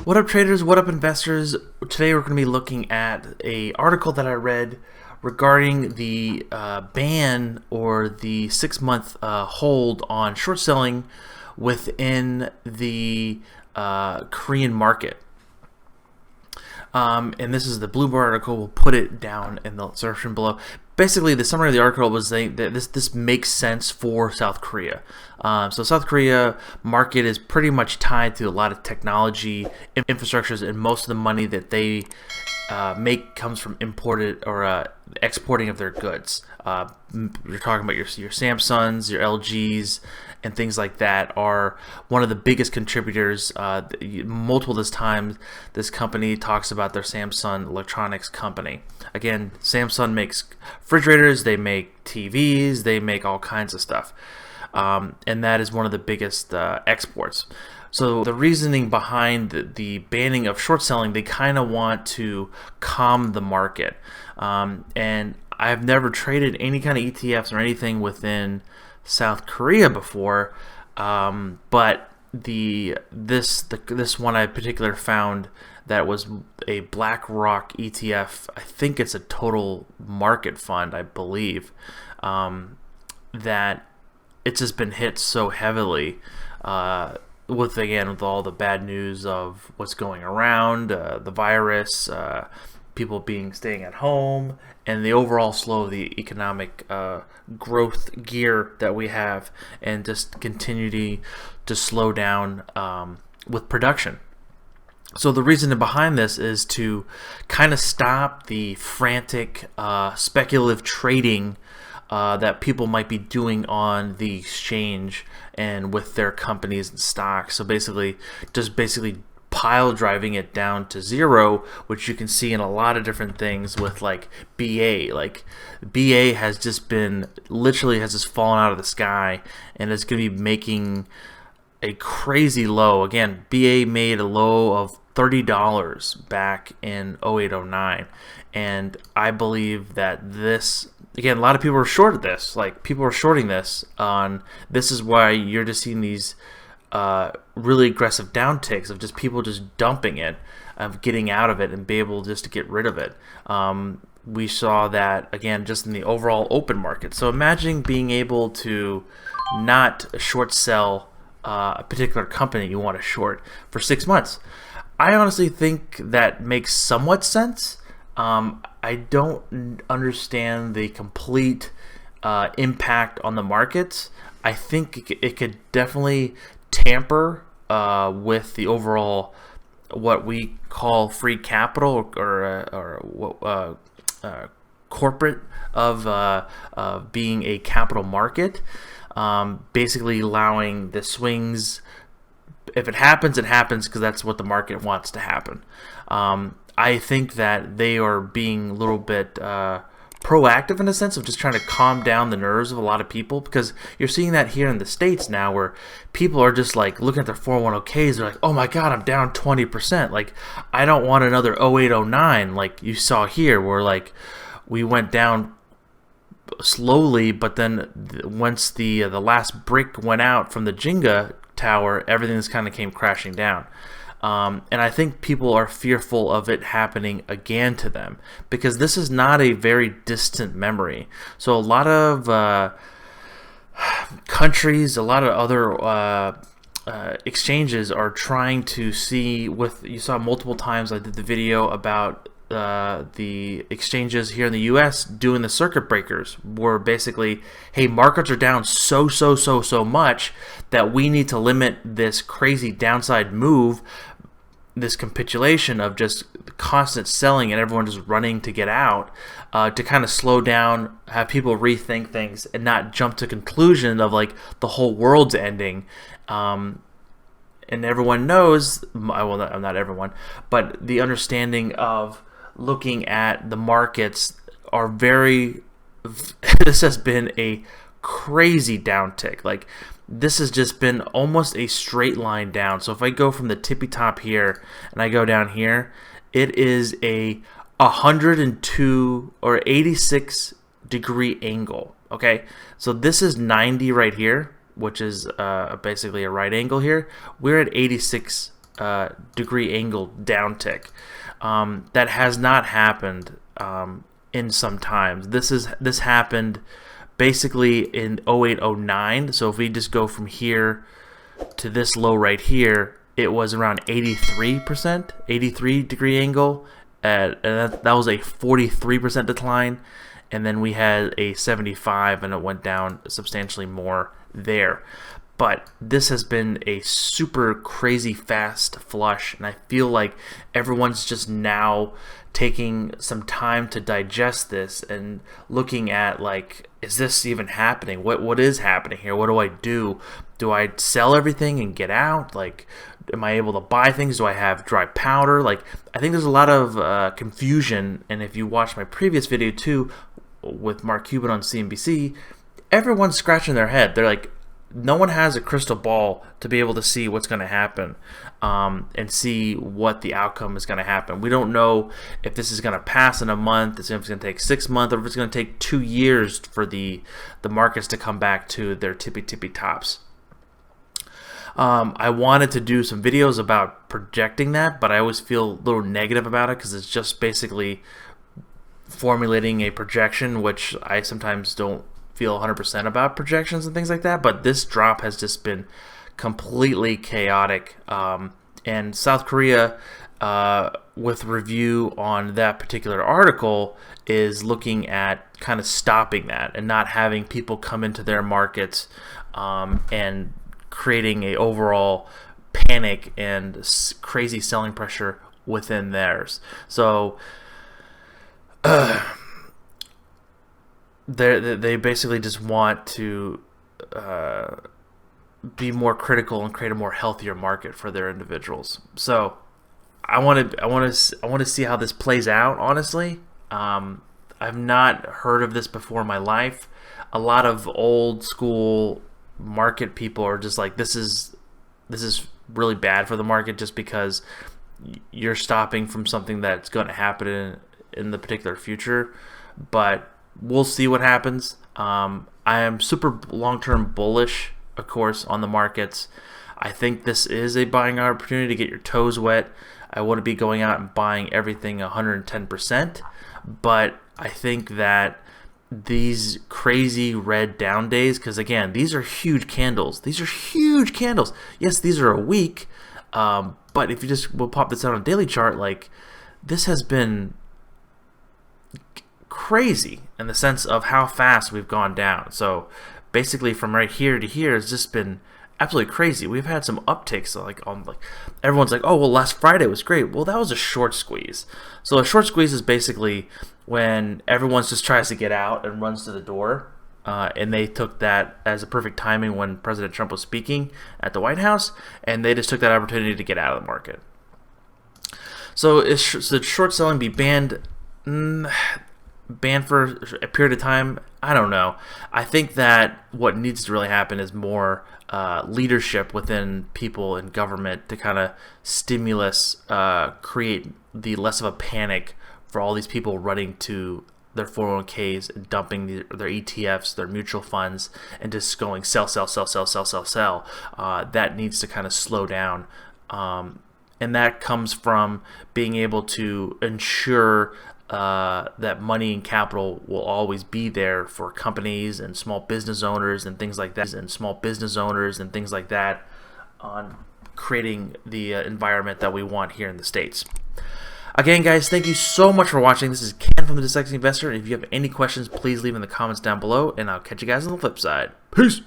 What up traders, what up investors? Today we're going to be looking at an article that I read regarding the ban or the 6-month hold on short selling within the Korean market. And this is the Bloomberg article. We'll put it down in the description below. Basically, the summary of the article was that this makes sense for South Korea. So South Korea market is pretty much tied to a lot of technology infrastructures, and most of the money that they make comes from imported or exporting of their goods. You're talking about your Samsungs, your LGs, and things like that are one of the biggest contributors. Multiple times, this company talks about their Samsung Electronics company. Again, Samsung makes refrigerators, they make TVs, they make all kinds of stuff, and that is one of the biggest exports. So the reasoning behind the banning of short selling, they kind of want to calm the market. And I've never traded any kind of ETFs or anything within South Korea before, but this one I particularly found that was a BlackRock ETF. I think it's a total market fund, I believe, that it's just been hit so heavily with all the bad news of what's going around, the virus, people staying at home, and the overall slow of the economic growth gear that we have, and just continue to slow down with production. So the reason behind this is to kind of stop the frantic speculative trading that people might be doing on the exchange and with their companies and stocks. So basically pile driving it down to zero, which you can see in a lot of different things with like BA. Like BA has just fallen out of the sky, and it's going to be making a crazy low. Again, BA made a low of $30 back in 08-09, and I believe that this, again, a lot of people are shorted this. Like, people are shorting this on. This is why you're just seeing these really aggressive downticks of just people just dumping it, of getting out of it and be able just to get rid of it. We saw that again just in the overall open market. So imagine being able to not short sell a particular company you want to short for 6 months. I honestly think that makes somewhat sense. I don't understand the complete impact on the markets. I think it could definitely tamper with the overall what we call free capital or corporate of being a capital market, basically allowing the swings. If it happens, it happens because that's what the market wants to happen. I think that they are being a little bit proactive in a sense of just trying to calm down the nerves of a lot of people, because you're seeing that here in the States now, where people are just like looking at their 401ks. They're like, oh my God, I'm down 20%. Like, I don't want another 08-09 like you saw here, where like we went down slowly, but then once the last brick went out from the Jenga tower, everything just kind of came crashing down. And I think people are fearful of it happening again to them, because this is not a very distant memory. So a lot of countries, a lot of other exchanges are trying to see. You saw multiple times I did the video about the exchanges here in the US doing the circuit breakers, where basically, hey, markets are down so much that we need to limit this crazy downside move, this capitulation of just constant selling and everyone just running to get out, to kind of slow down, have people rethink things and not jump to conclusion of like the whole world's ending. And everyone knows, well, not everyone, but the understanding of looking at the markets are very, this has been a crazy downtick. Like, this has just been almost a straight line down. So if I go from the tippy top here and I go down here, it is a 102 or 86 degree angle. Okay, so this is 90 right here, which is basically a right angle here. We're at 86 degree angle downtick. That has not happened in some times. This happened basically in 0809. So if we just go from here to this low right here, it was around 83%, 83 degree angle, and that was a 43% decline. And then we had a 75, and it went down substantially more there. But this has been a super crazy fast flush, and I feel like everyone's just now taking some time to digest this and looking at, like, is this even happening? What is happening here? What do I do? Do I sell everything and get out? Like, am I able to buy things? Do I have dry powder? Like, I think there's a lot of confusion, and if you watch my previous video too with Mark Cuban on CNBC, everyone's scratching their head. They're like, no one has a crystal ball to be able to see what's going to happen and see what the outcome is going to happen. We don't know if this is going to pass in a month, if it's going to take 6 months, or if it's going to take 2 years for the markets to come back to their tippy tops. I wanted to do some videos about projecting that, but I always feel a little negative about it because it's just basically formulating a projection, which I sometimes don't feel 100% about projections and things like that. But this drop has just been completely chaotic. And South Korea, with review on that particular article, is looking at kind of stopping that and not having people come into their markets and creating a overall panic and crazy selling pressure within theirs. So they basically just want to be more critical and create a more healthier market for their individuals. So I want to see how this plays out. Honestly, I've not heard of this before in my life. A lot of old school market people are just like, this is really bad for the market just because you're stopping from something that's going to happen in the particular future. But we'll see what happens. I am super long-term bullish, of course, on the markets. I think this is a buying opportunity to get your toes wet. I wouldn't be going out and buying everything 110%, but I think that these crazy red down days, because again, these are huge candles. These are huge candles. Yes, these are a week, but if you just will pop this out on a daily chart, like, this has been crazy in the sense of how fast we've gone down. So basically from right here to here has just been absolutely crazy. We've had some upticks, like everyone's like, oh well, last Friday was great. Well, that was a short squeeze. So a short squeeze is basically when everyone just tries to get out and runs to the door, and they took that as a perfect timing when President Trump was speaking at the White House, and they just took that opportunity to get out of the market. So should short selling be banned? Banned for a period of time? I don't know. I think that what needs to really happen is more leadership within people in government to kind of create the less of a panic for all these people running to their 401ks and dumping their ETFs, their mutual funds, and just going sell. That needs to kind of slow down. And that comes from being able to ensure that money and capital will always be there for companies and small business owners and things like that, on creating the environment that we want here in the States. Again, guys, thank you so much for watching. This is Ken from The Dyslexic Investor. If you have any questions, please leave in the comments down below, and I'll catch you guys on the flip side. Peace!